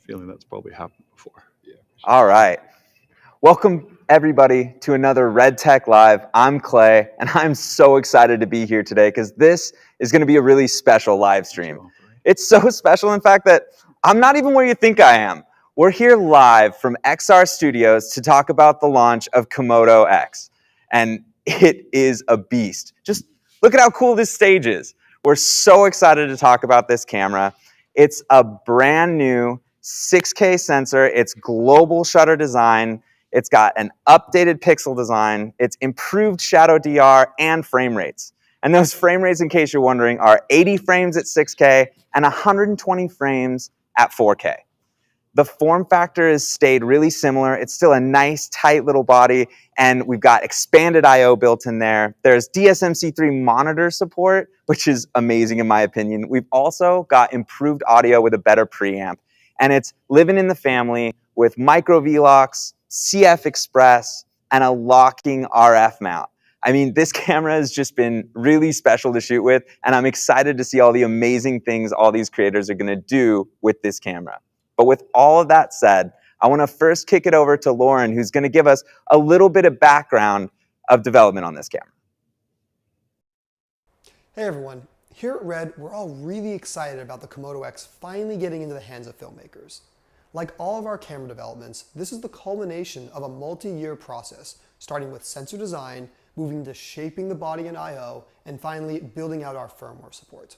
feeling that's probably happened before. Yeah. All right. Welcome, everybody, to another Red Tech Live. I'm Clay, and I'm so excited to be here today because this is going to be a really special live stream. It's so special, in fact, that I'm not even where you think I am. We're here live from XR Studios to talk about the launch of Komodo-X, and it is a beast. Just look at how cool this stage is. We're so excited to talk about this camera. It's a brand new 6K sensor. It's global shutter design. It's got an updated pixel design. It's improved shadow DR and frame rates. And those frame rates, in case you're wondering, are 80 frames at 6K and 120 frames at 4K. The form factor has stayed really similar. It's still a nice, tight little body, and we've got expanded I/O built in there. There's DSMC3 monitor support, which is amazing in my opinion. We've also got improved audio with a better preamp, and it's living in the family with micro V-locks, CF Express, and a locking RF mount. I mean, this camera has just been really special to shoot with, and I'm excited to see all the amazing things all these creators are going to do with this camera. But with all of that said, I want to first kick it over to Lauren, who's going to give us a little bit of background of development on this camera. Hey everyone, here at Red, we're all really excited about the Komodo-X finally getting into the hands of filmmakers. Like all of our camera developments, this is the culmination of a multi-year process, starting with sensor design, moving to shaping the body and I/O, and finally building out our firmware support.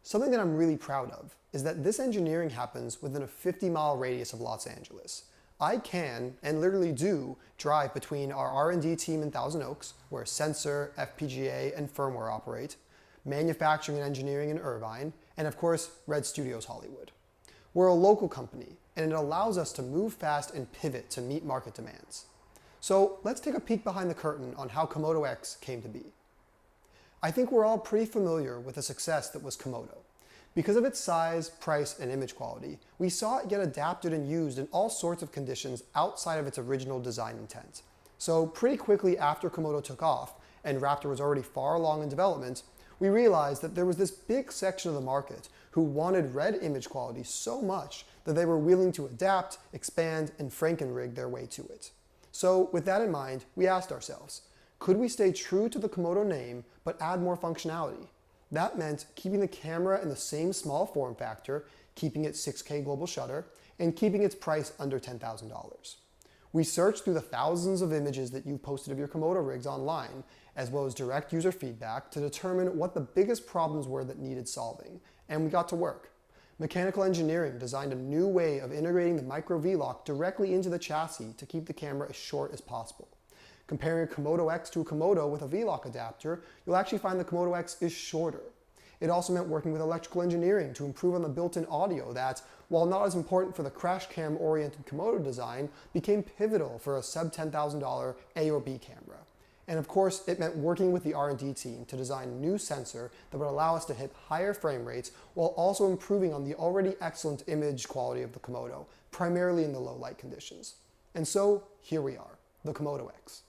Something that I'm really proud of is that this engineering happens within a 50-mile radius of Los Angeles. I can, and literally do, drive between our R&D team in Thousand Oaks, where sensor, FPGA, and firmware operate, manufacturing and engineering in Irvine, and of course, Red Studios Hollywood. We're a local company, and it allows us to move fast and pivot to meet market demands. So let's take a peek behind the curtain on how Komodo-X came to be. I think we're all pretty familiar with the success that was Komodo. Because of its size, price, and image quality, we saw it get adapted and used in all sorts of conditions outside of its original design intent. So pretty quickly after Komodo took off, and Raptor was already far along in development, we realized that there was this big section of the market who wanted Red image quality so much that they were willing to adapt, expand, and Frankenrig their way to it. So with that in mind, we asked ourselves, could we stay true to the Komodo name, but add more functionality? That meant keeping the camera in the same small form factor, keeping it 6K global shutter, and keeping its price under $10,000. We searched through the thousands of images that you've posted of your Komodo rigs online, as well as direct user feedback to determine what the biggest problems were that needed solving, and we got to work. Mechanical engineering designed a new way of integrating the micro V-lock directly into the chassis to keep the camera as short as possible. Comparing a Komodo-X to a Komodo with a V-lock adapter, you'll actually find the Komodo-X is shorter. It also meant working with electrical engineering to improve on the built-in audio that, while not as important for the crash cam-oriented Komodo design, became pivotal for a sub $10,000 A or B camera. And of course, it meant working with the R&D team to design a new sensor that would allow us to hit higher frame rates while also improving on the already excellent image quality of the Komodo, primarily in the low light conditions. And so, here we are, the Komodo-X.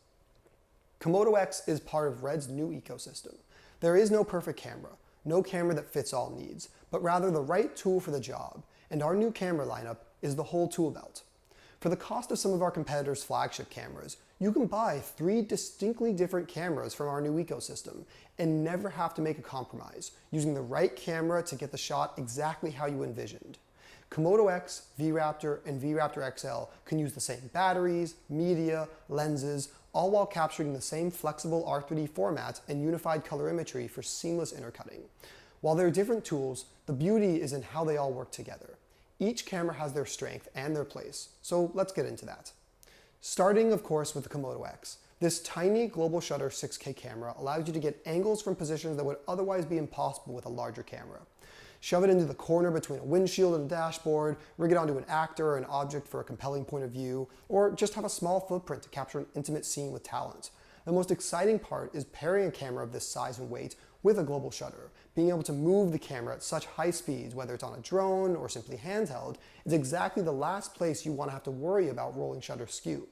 Komodo-X is part of Red's new ecosystem. There is no perfect camera, no camera that fits all needs, but rather the right tool for the job, and our new camera lineup is the whole tool belt. For the cost of some of our competitors' flagship cameras, you can buy 3 distinctly different cameras from our new ecosystem and never have to make a compromise, using the right camera to get the shot exactly how you envisioned. Komodo-X, V-Raptor, and V-Raptor XL can use the same batteries, media, lenses, all while capturing the same flexible R3D format and unified colorimetry for seamless intercutting. While they're different tools, the beauty is in how they all work together. Each camera has their strength and their place, so let's get into that. Starting, of course, with the Komodo-X. This tiny global shutter 6K camera allows you to get angles from positions that would otherwise be impossible with a larger camera. Shove it into the corner between a windshield and a dashboard, rig it onto an actor or an object for a compelling point of view, or just have a small footprint to capture an intimate scene with talent. The most exciting part is pairing a camera of this size and weight with a global shutter. Being able to move the camera at such high speeds, whether it's on a drone or simply handheld, is exactly the last place you want to have to worry about rolling shutter skew.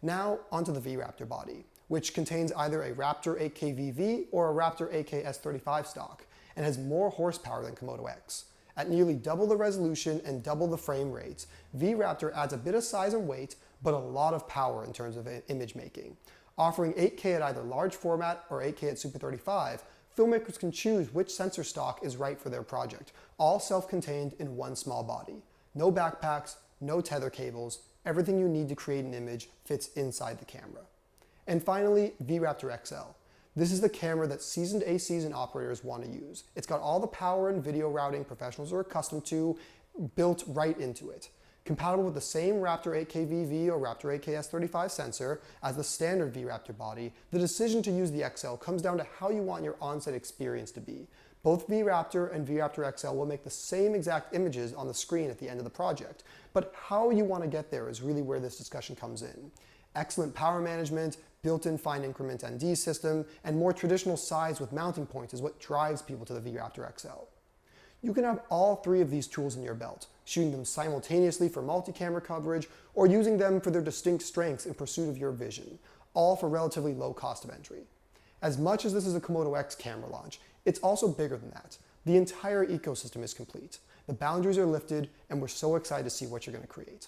Now onto the V-Raptor body, which contains either a Raptor 8K VV or a Raptor 8K S35 stock, and has more horsepower than Komodo-X. At nearly double the resolution and double the frame rates, V-Raptor adds a bit of size and weight, but a lot of power in terms of image making. Offering 8K at either large format or 8K at Super 35, filmmakers can choose which sensor stock is right for their project, all self-contained in one small body. No backpacks, no tether cables, everything you need to create an image fits inside the camera. And finally, V-Raptor XL. This is the camera that seasoned A-season operators want to use. It's got all the power and video routing professionals are accustomed to built right into it. Compatible with the same Raptor 8K VV or Raptor 8K S35 sensor as the standard V-Raptor body, the decision to use the XL comes down to how you want your on-set experience to be. Both V-Raptor and V-Raptor XL will make the same exact images on the screen at the end of the project, but how you want to get there is really where this discussion comes in. Excellent power management, built-in fine increment ND system, and more traditional size with mounting points is what drives people to the V-Raptor XL. You can have all three of these tools in your belt, shooting them simultaneously for multi-camera coverage or using them for their distinct strengths in pursuit of your vision, all for relatively low cost of entry. As much as this is a Komodo-X camera launch, it's also bigger than that. The entire ecosystem is complete. The boundaries are lifted, and we're so excited to see what you're going to create.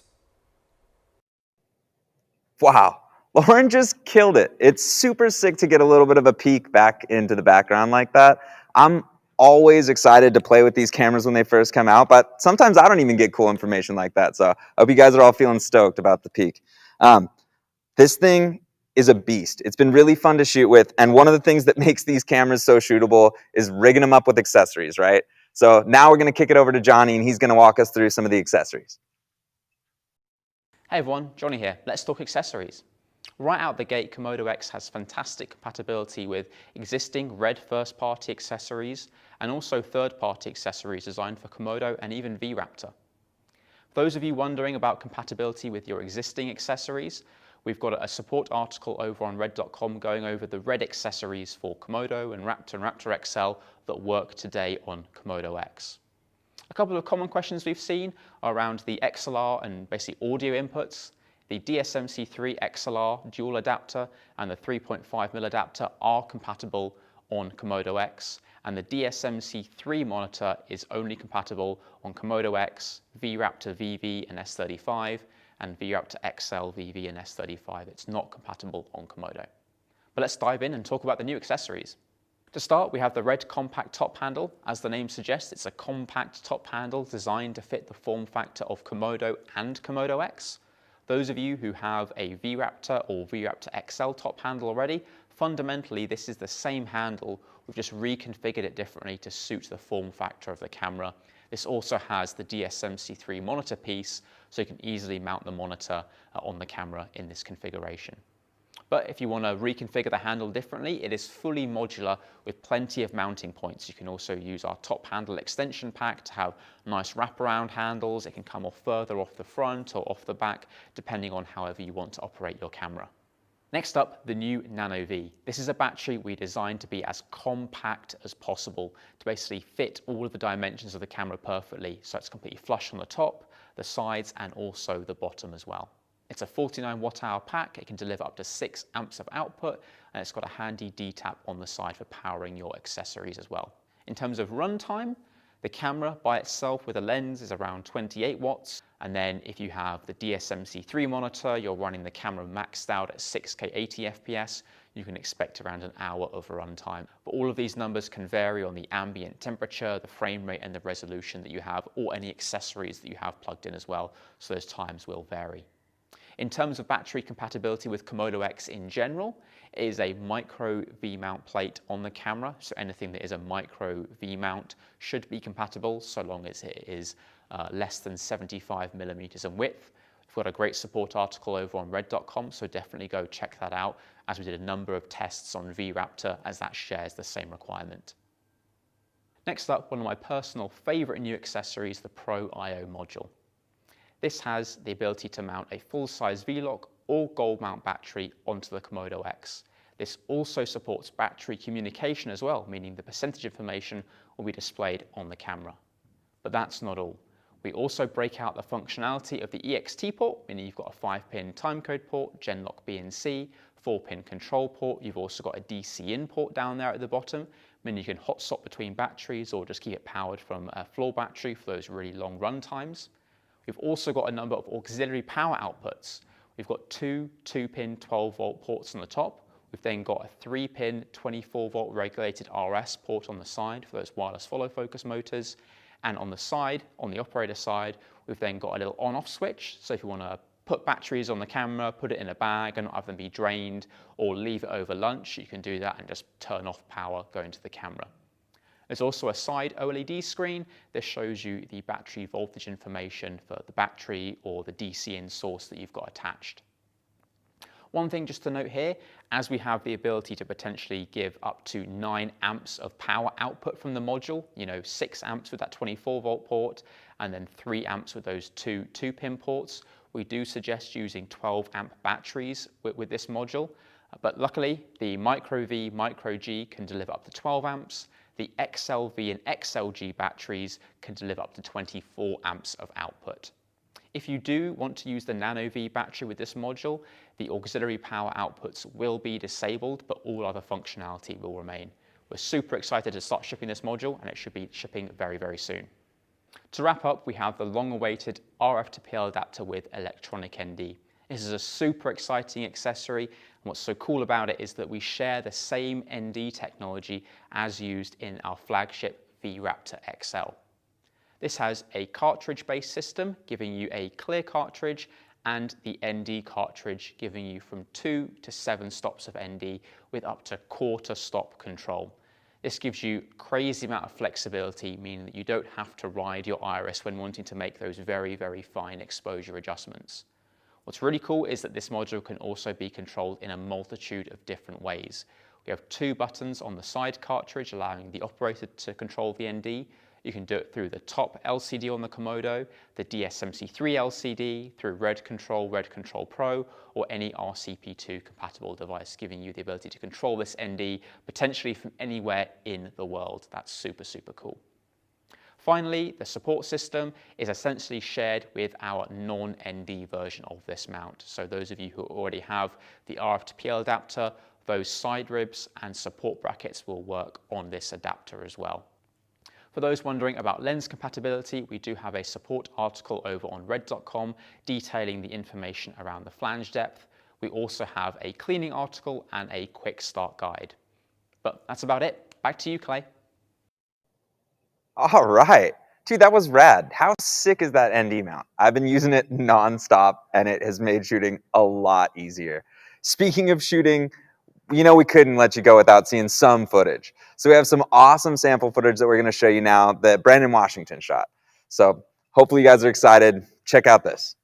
Wow, Lauren just killed it. It's super sick to get a little bit of a peek back into the background like that. I'm always excited to play with these cameras when they first come out, but sometimes I don't even get cool information like that. So I hope you guys are all feeling stoked about the peek. This thing is a beast. It's been really fun to shoot with, and one of the things that makes these cameras so shootable is rigging them up with accessories, right? So now we're going to kick it over to Johnny, and he's going to walk us through some of the accessories. Hey everyone, Johnny here. Let's talk accessories. Right out the gate, Komodo-X has fantastic compatibility with existing Red first-party accessories and also third-party accessories designed for Komodo and even V-Raptor. For those of you wondering about compatibility with your existing accessories, we've got a support article over on red.com going over the Red accessories for Komodo and Raptor XL that work today on Komodo-X. A couple of common questions we've seen are around the XLR and basically audio inputs. The DSMC3 XLR dual adapter and the 3.5mm adapter are compatible on Komodo-X, and the DSMC3 monitor is only compatible on Komodo-X, V-Raptor VV and S35, and V-Raptor XL VV and S35. It's not compatible on Komodo. But let's dive in and talk about the new accessories. To start, we have the Red compact top handle. As the name suggests, it's a compact top handle designed to fit the form factor of Komodo and Komodo-X. Those of you who have a V-Raptor or V-Raptor XL top handle already, fundamentally this is the same handle. We've just reconfigured it differently to suit the form factor of the camera. This also has the DSMC3 monitor piece, so you can easily mount the monitor on the camera in this configuration. But if you want to reconfigure the handle differently, it is fully modular with plenty of mounting points. You can also use our top handle extension pack to have nice wraparound handles. It can come off further off the front or off the back, depending on however you want to operate your camera. Next up, the new Nano V. This is a battery we designed to be as compact as possible to basically fit all of the dimensions of the camera perfectly. So it's completely flush on the top, the sides, and also the bottom as well. It's a 49 watt-hour pack. It can deliver up to 6 amps of output, and it's got a handy D-tap on the side for powering your accessories as well. In terms of runtime, the camera by itself with a lens is around 28 watts. And then if you have the DSMC3 monitor, you're running the camera maxed out at 6K 80 FPS, you can expect around an hour of runtime. But all of these numbers can vary on the ambient temperature, the frame rate, and the resolution that you have, or any accessories that you have plugged in as well, so those times will vary. In terms of battery compatibility with Komodo-X in general, it is a micro V-mount plate on the camera, so anything that is a micro V-mount should be compatible so long as it is less than 75mm in width. We've got a great support article over on red.com, so definitely go check that out, as we did a number of tests on V-Raptor as that shares the same requirement. Next up, one of my personal favorite new accessories, the Pro I/O module. This has the ability to mount a full-size V-Lock or gold mount battery onto the Komodo-X. This also supports battery communication as well, meaning the percentage information will be displayed on the camera. But that's not all. We also break out the functionality of the EXT port, meaning you've got a 5-pin timecode port, Genlock B and C, 4-pin control port. You've also got a DC in port down there at the bottom, meaning you can hot swap between batteries or just keep it powered from a floor battery for those really long run times. We've also got a number of auxiliary power outputs. We've got two 2-pin 12-volt ports on the top. We've then got a 3-pin 24-volt regulated RS port on the side for those wireless follow focus motors. And on the side, on the operator side, we've then got a little on-off switch. So if you want to put batteries on the camera, put it in a bag and not have them be drained, or leave it over lunch, you can do that and just turn off power going to the camera. There's also a side OLED screen. This shows you the battery voltage information for the battery or the DC in source that you've got attached. One thing just to note here, as we have the ability to potentially give up to 9 amps of power output from the module, 6 amps with that 24-volt port, and then 3 amps with those two 2-pin ports, we do suggest using 12-amp batteries with this module. But luckily, the Micro V, Micro G can deliver up to 12 amps. The XLV and XLG batteries can deliver up to 24 amps of output. If you do want to use the Nano V battery with this module, the auxiliary power outputs will be disabled, but all other functionality will remain. We're super excited to start shipping this module, and it should be shipping very, very soon. To wrap up, we have the long-awaited RF to PL adapter with electronic ND. This is a super exciting accessory, and what's so cool about it is that we share the same ND technology as used in our flagship V-Raptor XL. This has a cartridge-based system giving you a clear cartridge and the ND cartridge giving you from 2 to 7 stops of ND with up to quarter stop control. This gives you crazy amount of flexibility, meaning that you don't have to ride your iris when wanting to make those very, very fine exposure adjustments. What's really cool is that this module can also be controlled in a multitude of different ways. We have 2 buttons on the side cartridge allowing the operator to control the ND. You can do it through the top LCD on the Komodo, the DSMC3 LCD, through Red Control Pro, or any RCP2 compatible device, giving you the ability to control this ND potentially from anywhere in the world. That's super, super cool. Finally, the support system is essentially shared with our non-ND version of this mount. So those of you who already have the RF to PL adapter, those side ribs and support brackets will work on this adapter as well. For those wondering about lens compatibility, we do have a support article over on red.com detailing the information around the flange depth. We also have a cleaning article and a quick start guide. But that's about it. Back to you, Cleigh. All right. Dude, that was rad. How sick is that ND mount? I've been using it nonstop, and it has made shooting a lot easier. Speaking of shooting, we couldn't let you go without seeing some footage. So we have some awesome sample footage that we're going to show you now that Brandon Washington shot. So hopefully you guys are excited. Check out this.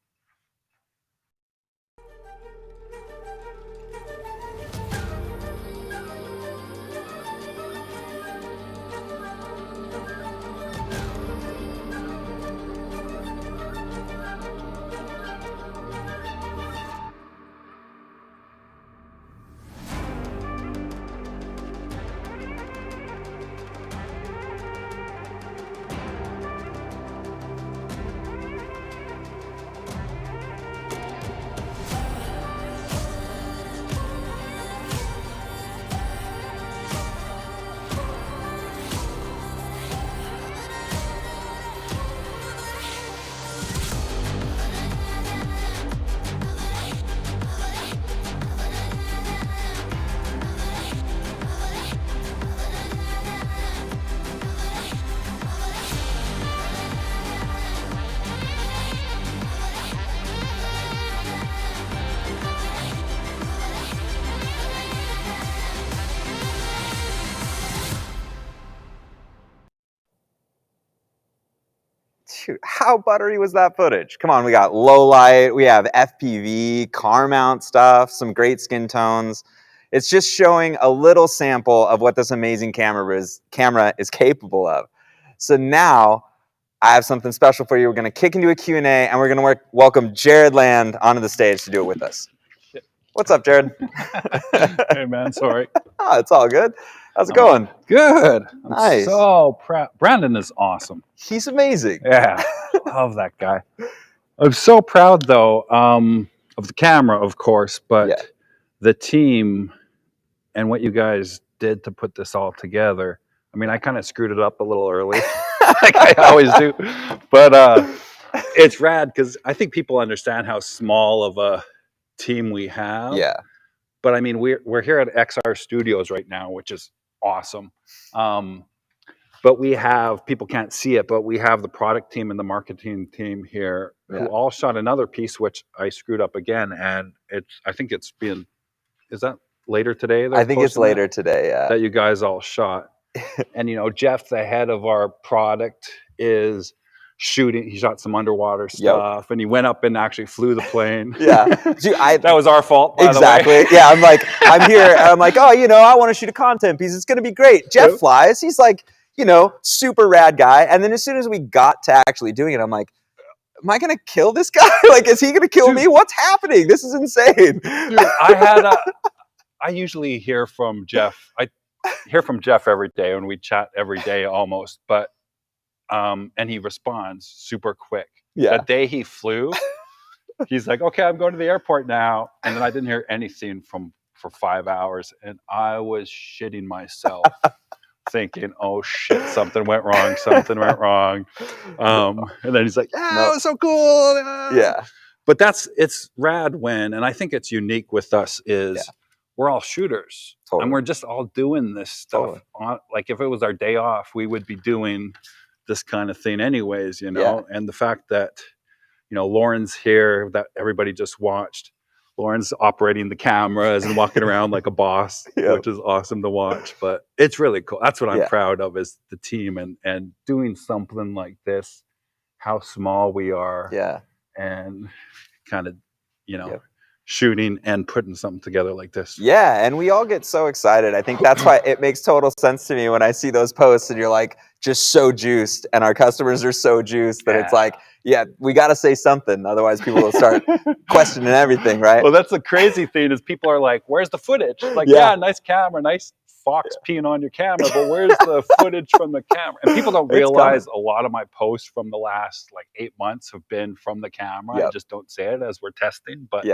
Shoot, how buttery was that footage? Come on, we got low light, we have FPV, car mount stuff, some great skin tones. It's just showing a little sample of what this amazing camera is capable of. So now I have something special for you. We're going to kick into a Q&A, and we're going to welcome Jared Land onto the stage to do it with us. What's up, Jared? Hey, man, sorry. Oh, it's all good. How's it going? Good. I'm Nice. so proud. Brandon is awesome. He's amazing. Yeah, love that guy. I'm so proud, though, of the camera, of course, but Yeah. the team and what you guys did to put this all together. I mean, I kind of screwed it up a little early, like I always do. But it's rad because I think people understand how small of a team we have. Yeah. But I mean, we're here at XR Studios right now, which is awesome. But we have, people can't see it, but we have the product team and the marketing team here who all shot another piece, which I screwed up again. And I think it's been, is that later today? I think it's later today, yeah. That you guys all shot. And, Jeff, the head of our product, is shooting. He shot some underwater stuff, and he went up and actually flew the plane. Yeah. Dude, that was our fault, by exactly. the way. Yeah, I'm here, and I'm like, oh, I want to shoot a content piece. It's going to be great. Jeff flies. He's like, super rad guy. And then as soon as we got to actually doing it, I'm like, am I going to kill this guy? Like, is he going to kill me? What's happening? This is insane. Dude, I usually hear from Jeff. I hear from Jeff every day, and we chat every day almost, but and he responds super quick. Yeah. The day he flew, he's like, okay, I'm going to the airport now. And then I didn't hear anything for 5 hours, and I was shitting myself thinking, oh shit, something went wrong. And then he's like, it was so cool. Yeah. But it's rad when, and I think it's unique with us is we're all shooters. Totally. And we're just all doing this stuff. Like if it was our day off, we would be doing this kind of thing anyways, And the fact that, Lauren's here, that everybody just watched. Lauren's operating the cameras and walking around like a boss, which is awesome to watch. But it's really cool. That's what I'm proud of, is the team and doing something like this, how small we are. Yeah. And kind of, shooting and putting something together like this. Yeah, and we all get so excited. I think that's why it makes total sense to me when I see those posts and you're like just so juiced, and our customers are so juiced that it's like, we got to say something. Otherwise people will start questioning everything, right? Well, that's the crazy thing is people are like, where's the footage? Like, nice camera, nice fox peeing on your camera, but where's the footage from the camera? And people don't realize a lot of my posts from the last 8 months have been from the camera. I just don't say it as we're testing, but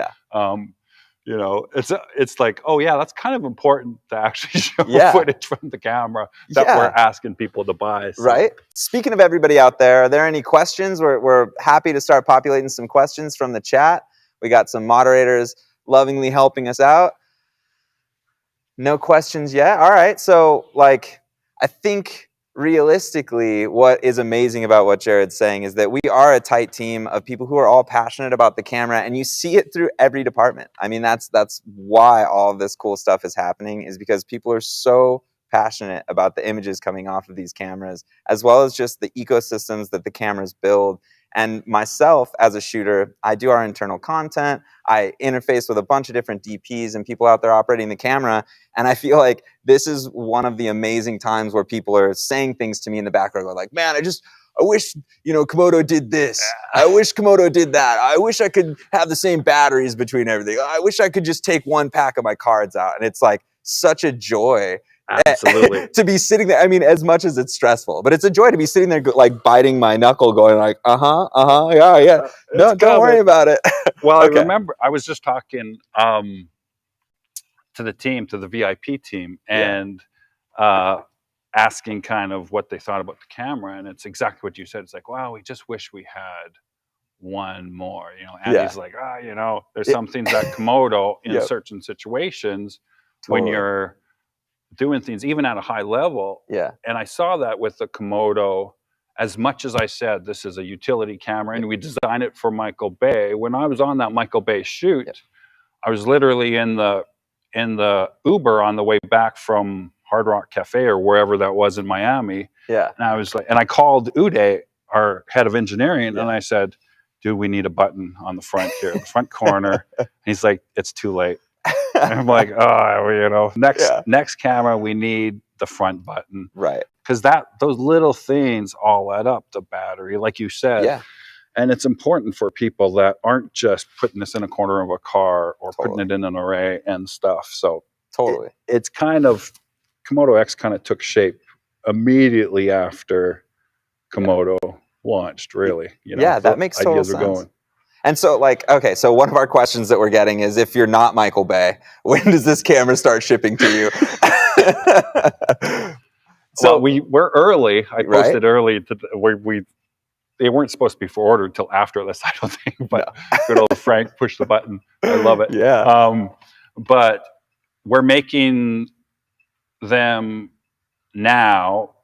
it's like, oh yeah, that's kind of important to actually show footage from the camera that we're asking people to buy. So. Right. Speaking of everybody out there, are there any questions? We're happy to start populating some questions from the chat. We got some moderators lovingly helping us out. No questions yet. All right. So I think realistically, what is amazing about what Jared's saying is that we are a tight team of people who are all passionate about the camera, and you see it through every department. I mean, that's why all of this cool stuff is happening, is because people are so passionate about the images coming off of these cameras, as well as just the ecosystems that the cameras build. And myself, as a shooter, I do our internal content. I interface with a bunch of different DPs and people out there operating the camera. And I feel like this is one of the amazing times where people are saying things to me in the background. They're like, man, I wish, Komodo did this. I wish Komodo did that. I wish I could have the same batteries between everything. I wish I could just take one pack of my cards out. And it's like such a joy. Absolutely. To be sitting there, I mean, as much as it's stressful, but it's a joy to be sitting there biting my knuckle going yeah. No, don't worry about it. Well, I remember I was just talking to the team, to the VIP team, and asking kind of what they thought about the camera, and it's exactly what you said. It's like, wow, we just wish we had one more. Andy's like, there's some things that Komodo in certain situations when you're doing things even at a high level. And I saw that with the Komodo. As much as I said this is a utility camera and we designed it for Michael Bay, when I was on that Michael Bay shoot, I was literally in the Uber on the way back from Hard Rock Cafe or wherever that was in Miami. And I was like, and I called Uday, our head of engineering, and I said, dude, we need a button on the front here, the front corner. And he's like, it's too late. And I'm like, next camera, we need the front button. Right. Because those little things all add up to battery, like you said. And it's important for people that aren't just putting this in a corner of a car or putting it in an array and stuff. So it's kind of, Komodo-X kind of took shape immediately after Komodo launched, really. That makes total sense. And so so one of our questions that we're getting is, if you're not Michael Bay, when does this camera start shipping to you? So we're early. I Right? posted early to they weren't supposed to be for order until after this, I don't think. But good old Frank pushed the button. I love it. Yeah. But we're making them now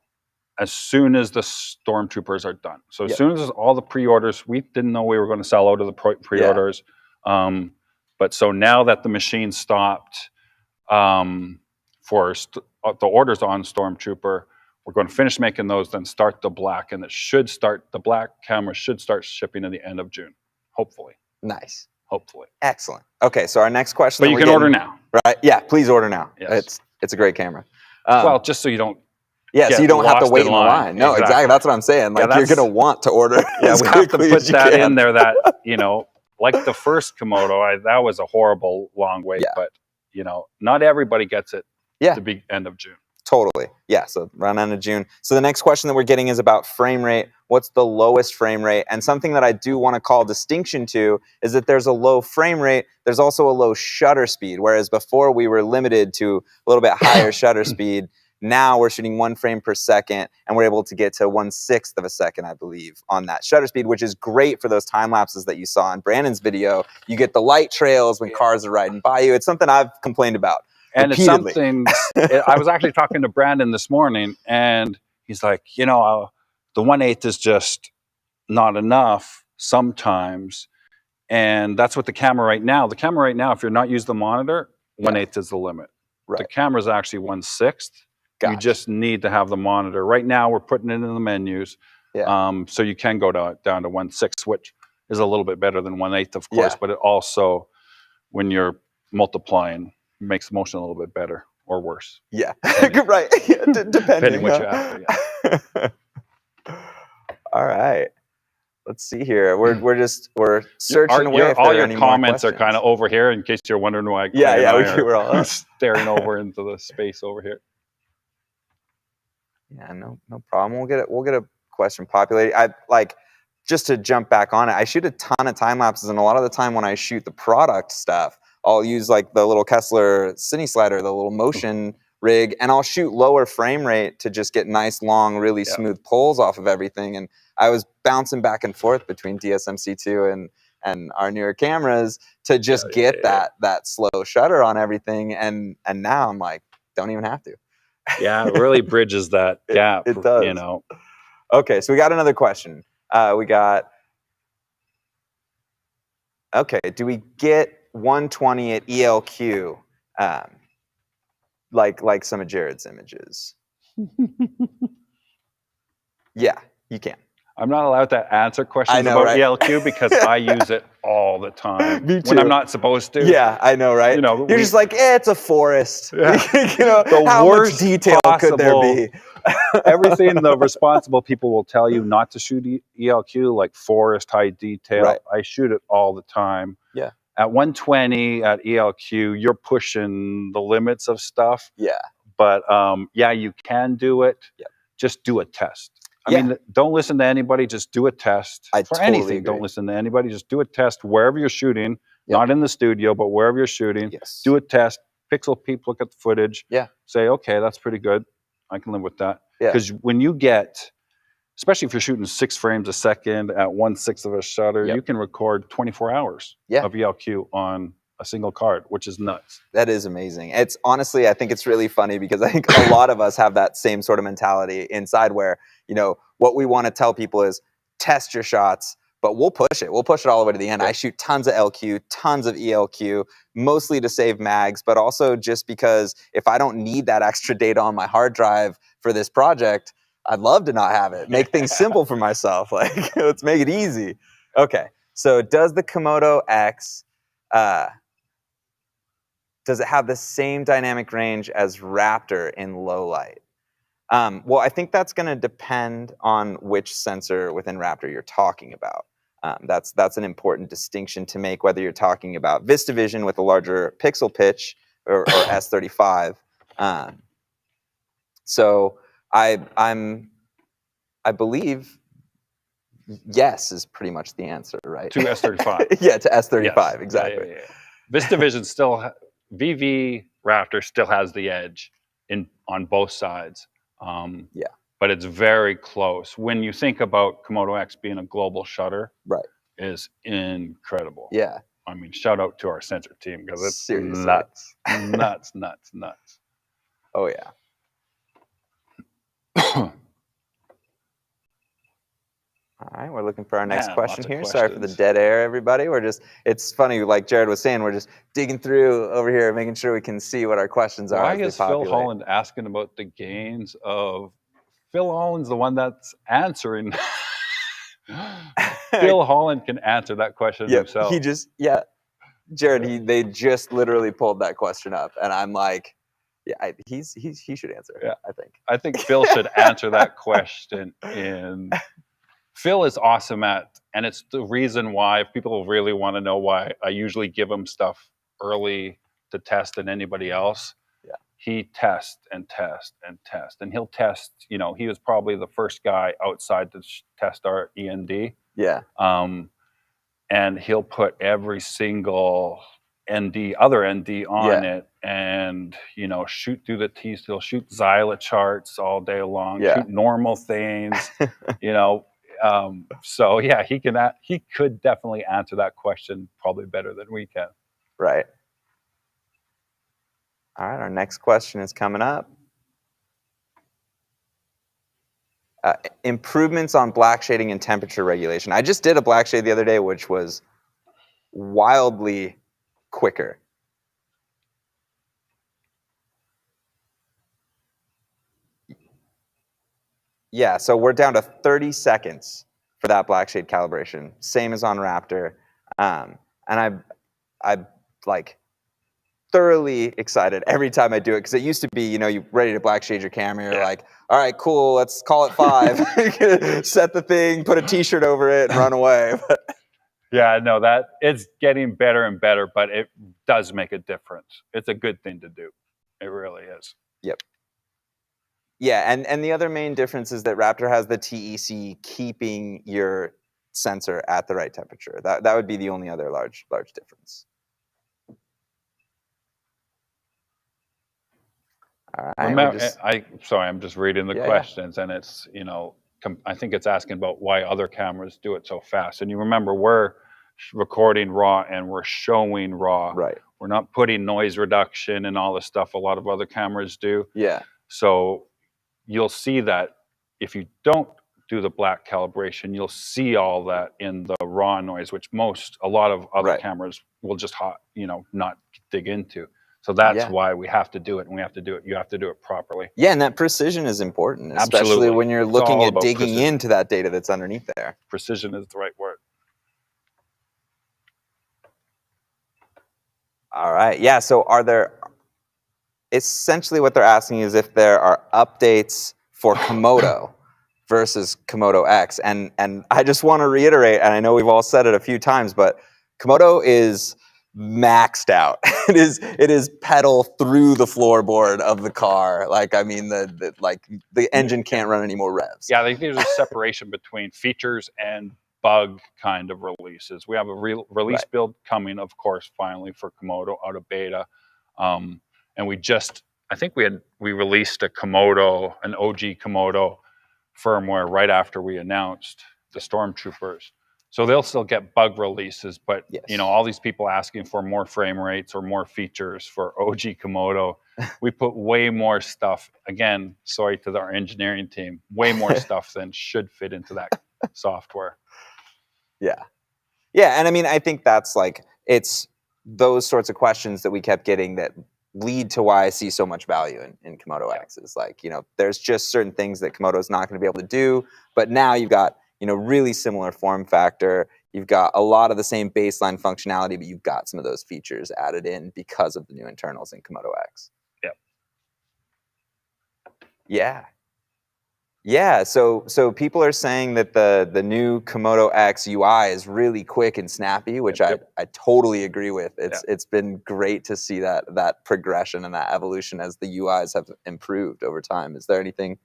as soon as the stormtroopers are done. So as Yep. soon as all the pre-orders, we didn't know we were going to sell out of the pre-orders. But so now that the machine stopped for the orders on Stormtrooper, we're going to finish making those, then start the black, and the black camera should start shipping at the end of June, hopefully. Nice. Hopefully. Excellent. Okay, so our next question. But you can order now. Right? Yeah, please order now. Yes. It's a great camera. Well, just so you don't. Yeah, so you don't have to wait in the line. No, exactly. That's what I'm saying. Like, you're going to want to order. Yeah, as we have to quickly put as you that can. in there that, like the first Komodo, that was a horrible long wait, but, not everybody gets it at the end of June. Totally. Yeah, so around end of June. So the next question that we're getting is about frame rate. What's the lowest frame rate? And something that I do want to call distinction to is that there's a low frame rate. There's also a low shutter speed, whereas before we were limited to a little bit higher shutter speed. Now we're shooting 1 frame per second, and we're able to get to 1/6 of a second, I believe, on that shutter speed, which is great for those time lapses that you saw in Brandon's video. You get the light trails when cars are riding by you. It's something I've complained about. And repeatedly. it's something, I was actually talking to Brandon this morning, and he's like, the 1/8 is just not enough sometimes. And that's what the camera right now, if you're not using the monitor, 1/8 is the limit. Right. The camera's actually 1/6. Gotcha. You just need to have the monitor. Right now, we're putting it in the menus. So you can go down to 1/6, which is a little bit better than 1/8, of course. But it also, when you're multiplying, makes the motion a little bit better or worse. Yeah, right. Depending what you're after. All right. Let's see here. We're searching away. All your comments are kind of over here, in case you're wondering why. We're all staring over into the space over here. Yeah, no problem. We'll get a question populated. Just to jump back on it, I shoot a ton of time lapses, and a lot of the time when I shoot the product stuff, I'll use like the little Kessler Cine Slider, the little motion rig, and I'll shoot lower frame rate to just get nice, long, really smooth pulls off of everything. And I was bouncing back and forth between DSM-C2 and our newer cameras to just get that slow shutter on everything. And now I'm like, don't even have to. Yeah, it really bridges that gap. It does. Okay, so we got another question. Do we get 120 at ELQ, like some of Jared's images? Yeah, you can. I'm not allowed to answer questions about ELQ because I use it all the time. Me too. When I'm not supposed to. Yeah, I know, right? You're just like, it's a forest. Yeah. How much detail could there be? Everything the responsible people will tell you not to shoot ELQ, like forest, high detail. Right. I shoot it all the time. Yeah. At 120 at ELQ, you're pushing the limits of stuff. Yeah. But you can do it. Yeah. Just do a test. I mean, don't listen to anybody. Just do a test. For anything, don't listen to anybody. Just do a test wherever you're shooting, not in the studio, but wherever you're shooting. Yes. Do a test. Pixel peep, look at the footage. Yeah. Say, okay, that's pretty good. I can live with that. Yeah. Because when you get, especially if you're shooting 6 frames a second at 1/6 of a shutter, you can record 24 hours of ELQ on a single card, which is nuts. That is amazing. It's honestly, I think it's really funny because I think a lot of us have that same sort of mentality inside where, what we want to tell people is test your shots, but we'll push it. We'll push it all the way to the end. I shoot tons of LQ, tons of ELQ, mostly to save mags, but also just because if I don't need that extra data on my hard drive for this project, I'd love to not have it. Make things simple for myself. Like, let's make it easy. Okay. So does the Komodo-X, does it have the same dynamic range as Raptor in low light? Well, I think that's going to depend on which sensor within Raptor you're talking about. That's an important distinction to make, whether you're talking about VistaVision with a larger pixel pitch or S35. So I believe yes is pretty much the answer, right? To S35. Yeah, to S35, yes. exactly. Yeah. VistaVision VV Raptor still has the edge on both sides. Yeah. But it's very close. When you think about Komodo-X being a global shutter, Right. is incredible. Yeah. I mean, shout out to our sensor team because it's Seriously. nuts, nuts, nuts, nuts. Oh yeah. All right, we're looking for our next Man, question lots of here. Sorry for the questions. dead air, everybody. It's funny, like Jared was saying, we're just digging through over here, making sure we can see what our questions are Why as they is Phil populate. Holland asking about the gains of? Phil Holland's the one that's answering. Phil Holland can answer that question Yep, himself. Jared, they just literally pulled that question up, and I'm like, yeah, he should answer. Yeah. I think Phil should answer that question. Phil is awesome and it's the reason why, if people really want to know why, I usually give him stuff early to test than anybody else. Yeah. He tests and tests and tests, and he'll test. You know, he was probably the first guy outside to test our END. Yeah. And he'll put every single other ND on it, and shoot through the T's. He'll shoot Xyla charts all day long, shoot normal things, So yeah, he could definitely answer that question probably better than we can. Right. All right, our next question is coming up. Improvements on black shading and temperature regulation. I just did a black shade the other day, which was wildly quicker. Yeah, so we're down to 30 seconds for that black shade calibration, same as on Raptor. And I'm like thoroughly excited every time I do it, because it used to be, you're ready to black shade your camera, you're like, all right, cool, let's call it 5. Set the thing, put a t-shirt over it, and run away. Yeah, no, that it's getting better and better, but it does make a difference. It's a good thing to do. It really is. Yep. Yeah, and the other main difference is that Raptor has the TEC keeping your sensor at the right temperature. That would be the only other large difference. All right. Sorry, I'm just reading the questions, and it's I think it's asking about why other cameras do it so fast. And you remember, we're recording RAW and we're showing RAW. Right. We're not putting noise reduction and all the stuff a lot of other cameras do. Yeah. So you'll see that if you don't do the black calibration, you'll see all that in the raw noise, which a lot of other cameras will just not dig into. So that's why we have to do it, and we have to do it. You have to do it properly. Yeah, and that precision is important, especially when you're looking at digging into that data that's underneath there. Precision is the right word. All right. Yeah. So essentially what they're asking is if there are updates for Komodo versus Komodo-X. And I just want to reiterate, and I know we've all said it a few times, but Komodo is maxed out. It is pedal through the floorboard of the car. Like, I mean, the engine can't run any more revs. Yeah, I think there's a separation between features and bug kind of releases. We have a release build coming, of course, finally for Komodo out of beta. And I think we released an OG Komodo firmware right after we announced the Stormtroopers. So they'll still get bug releases, but all these people asking for more frame rates or more features for OG Komodo, we put way more stuff. Again, sorry to our engineering team, way more stuff than should fit into that software. Yeah. Yeah, and I mean, I think that's it's those sorts of questions that we kept getting that lead to why I see so much value in Komodo-X. Is there's just certain things that Komodo is not going to be able to do, but now you've got really similar form factor. You've got a lot of the same baseline functionality, but you've got some of those features added in because of the new internals in Komodo-X. Yep. Yeah. Yeah, so people are saying that the new Komodo-X UI is really quick and snappy, which I totally agree with. It's been great to see that progression and that evolution as the UIs have improved over time. Is there anything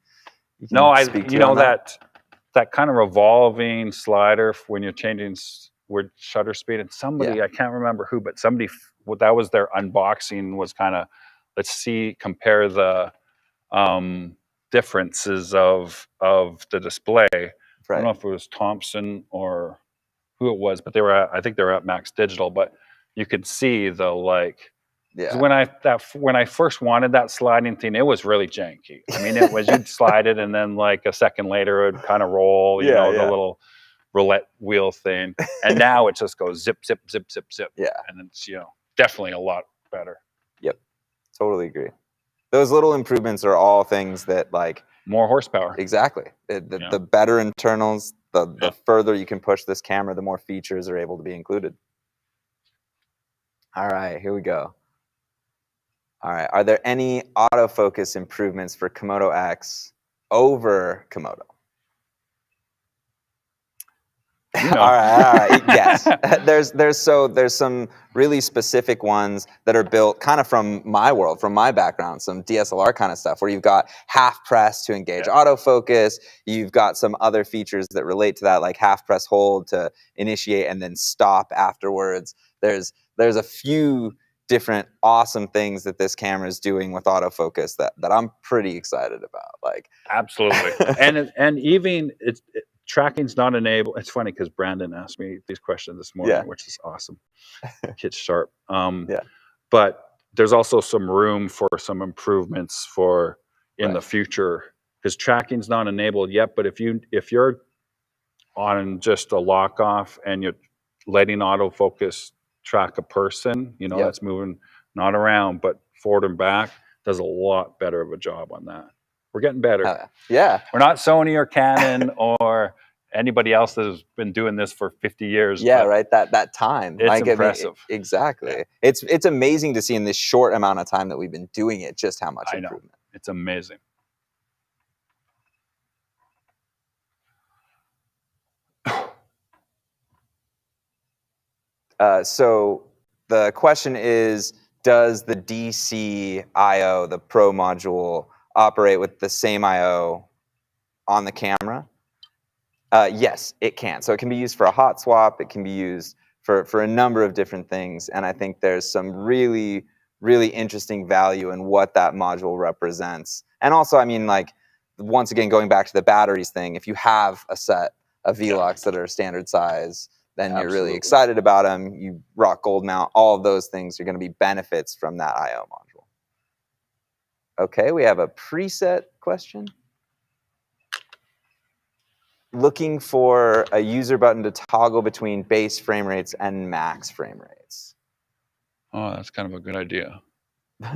you can speak to on that kind of revolving slider when you're changing shutter speed, and somebody, I can't remember who, but somebody, that was their unboxing, was kind of, let's compare the differences of the display. I Right. don't know if it was Thompson or who it was, but I think they were at Max Digital, but you could see the like. Because Yeah. when I first wanted that sliding thing, it was really janky. I mean, it was you'd slide it, and then like a second later, it would kind of roll. You Yeah, know, the yeah. little roulette wheel thing. And now it just goes zip, zip, zip, zip, zip. Yeah. And it's definitely a lot better. Yep. Totally agree. Those little improvements are all things that like More horsepower. exactly the better internals, the further you can push this camera, the more features are able to be included. All right, here we go. All right, are there any autofocus improvements for Komodo-X over Komodo? All right. Yes, there's some really specific ones that are built kind of from my world, from my background, some DSLR kind of stuff where you've got half press to engage autofocus. You've got some other features that relate to that, like half press hold to initiate and then stop afterwards. There's a few different awesome things that this camera is doing with autofocus that I'm pretty excited about. Like absolutely, and even tracking's not enabled. It's funny because Brandon asked me these questions this morning, which is awesome. Kid's sharp. But there's also some room for some improvements for in the future because tracking's not enabled yet. But if you're on just a lock off and you're letting autofocus track a person, that's moving not around but forward and back, does a lot better of a job on that. We're getting better. Yeah. We're not Sony or Canon or anybody else that has been doing this for 50 years. Yeah, right. That time. It's like, impressive. I mean, exactly. Yeah. It's amazing to see in this short amount of time that we've been doing it, just how much improvement. Know. It's amazing. So the question is, does the DC I/O, the Pro module, operate with the same I/O on the camera? Yes, it can. So it can be used for a hot swap. It can be used for a number of different things. And I think there's some really, really interesting value in what that module represents. And also, I mean, like, once again, going back to the batteries thing, if you have a set of V-Locks that are standard size, then you're really excited about them. You rock gold mount. All of those things are going to be benefits from that I/O module. Okay, we have a preset question. Looking for a user button to toggle between base frame rates and max frame rates. Oh, that's kind of a good idea.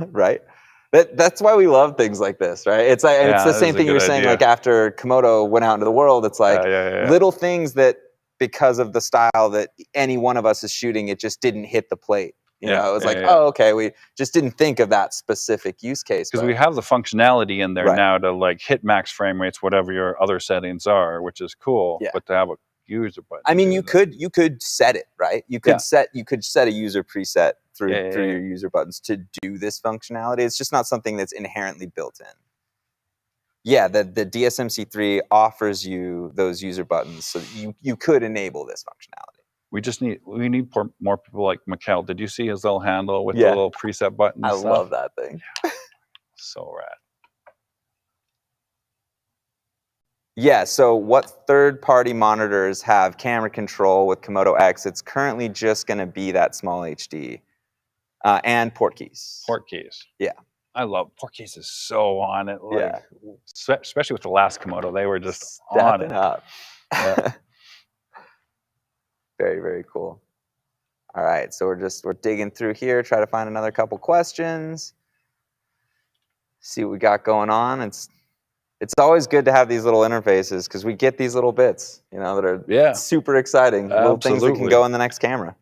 Right? That's why we love things like this, right? It's like it's the same thing you were saying, like after Komodo went out into the world, it's like little things that because of the style that any one of us is shooting, it just didn't hit the plate. You know, it was like, oh, okay, we just didn't think of that specific use case. Because we have the functionality in there now to like hit max frame rates, whatever your other settings are, which is cool. But to have a user button, I mean, you could set it, right? You could set a user preset through your user buttons to do this functionality. It's just not something that's inherently built in. Yeah, the DSMC3 offers you those user buttons, so you could enable this functionality. We need more people like Mikkel. Did you see his little handle with the little preset button? I love that thing. So rad. Yeah, so what third-party monitors have camera control with Komodo-X? It's currently just going to be that small HD and port keys. Port keys. Yeah. I love port keys is so on it. Like, especially with the last Komodo, they were just on it. Up. Yeah. Very, very cool. All right, so we're digging through here, try to find another couple questions. See what we got going on. It's always good to have these little interfaces because we get these little bits, that are super exciting. Little things that can go in the next camera.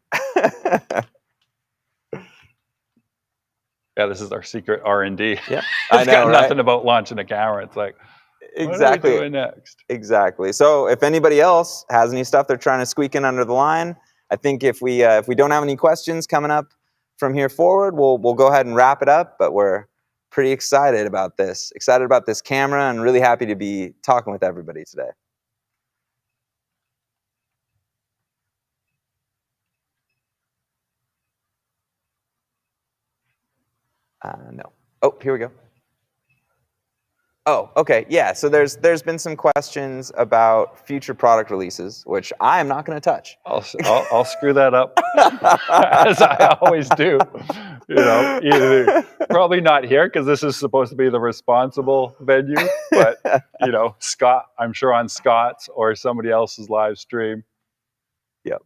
Yeah, this is our secret R&D. Yeah, It's got nothing about launching a camera. It's like, exactly. What are we doing next? Exactly. So if anybody else has any stuff they're trying to squeak in under the line, I think if we don't have any questions coming up from here forward, we'll go ahead and wrap it up. But we're pretty excited about this. Excited about this camera and really happy to be talking with everybody today. No. Oh, here we go. Oh, okay. Yeah. So there's been some questions about future product releases, which I am not going to touch. I'll screw that up as I always do. You know, either probably not here because this is supposed to be the responsible venue, but you know, Scott, I'm sure on Scott's or somebody else's live stream. Yep.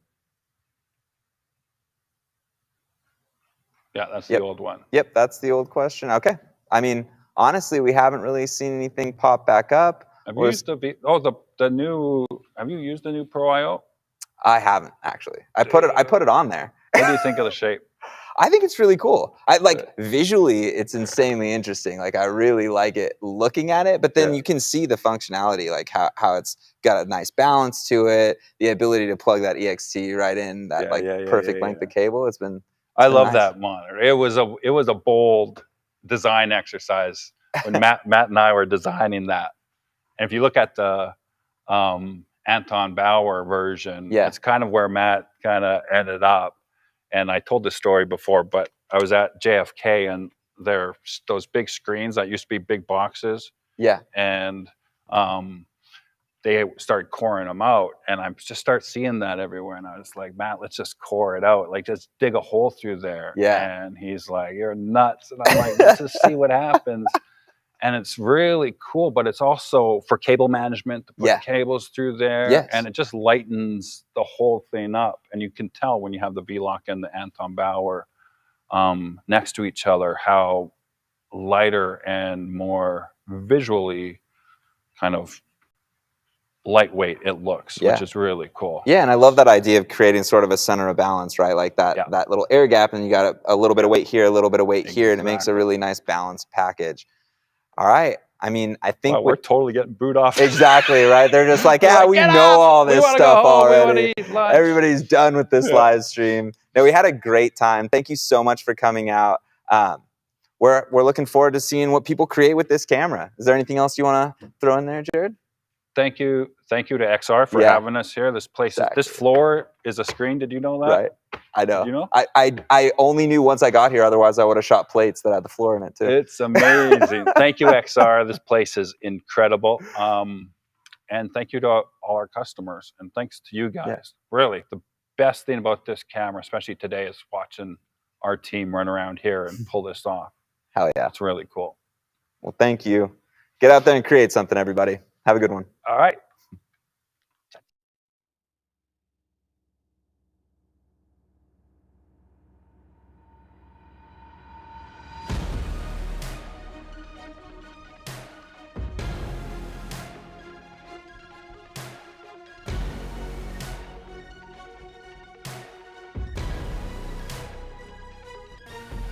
Yeah, that's Yep. the old one. Yep, that's the old question. Okay. I mean, honestly, we haven't really seen anything pop back up. Have you used the new? Have you used the new Pro IO? I haven't actually. I put it on there. What do you think of the shape? I think it's really cool. I like visually, it's insanely interesting. Like I really like it looking at it, but then you can see the functionality, like how it's got a nice balance to it, the ability to plug that EXT right in, that perfect length of cable. It's been. I love that monitor. It was a bold design exercise when Matt and I were designing that. And if you look at the Anton Bauer version, it's kind of where Matt kind of ended up. And I told this story before, but I was at JFK and those big screens that used to be big boxes. Yeah. And they started coring them out, and I just start seeing that everywhere. And I was like, Matt, let's just core it out. Like, just dig a hole through there. Yeah. And he's like, you're nuts. And I'm like, let's just see what happens. And it's really cool, but it's also for cable management to put cables through there. Yes. And it just lightens the whole thing up. And you can tell when you have the V-Lock and the Anton Bauer next to each other how lighter and more visually kind of lightweight it looks, which is really cool. Yeah, and I love that idea of creating sort of a center of balance, right? Like that little air gap, and you got a little bit of weight here, a little bit of weight here, and it makes a really nice balanced package. All right. I mean, I think we're totally getting booed off. Exactly, right? They're just like, yeah, we know all this stuff already. Everybody's done with this live stream. No, we had a great time. Thank you so much for coming out. We're looking forward to seeing what people create with this camera. Is there anything else you want to throw in there, Jared? Thank you to XR for having us here. This place, this floor is a screen. Did you know that? Right. I know. Did you know? I only knew once I got here. Otherwise, I would have shot plates that had the floor in it too. It's amazing. Thank you, XR. This place is incredible. And thank you to all our customers. And thanks to you guys. Really, the best thing about this camera, especially today, is watching our team run around here and pull this off. Hell yeah. It's really cool. Well, thank you. Get out there and create something, everybody. Have a good one. All right.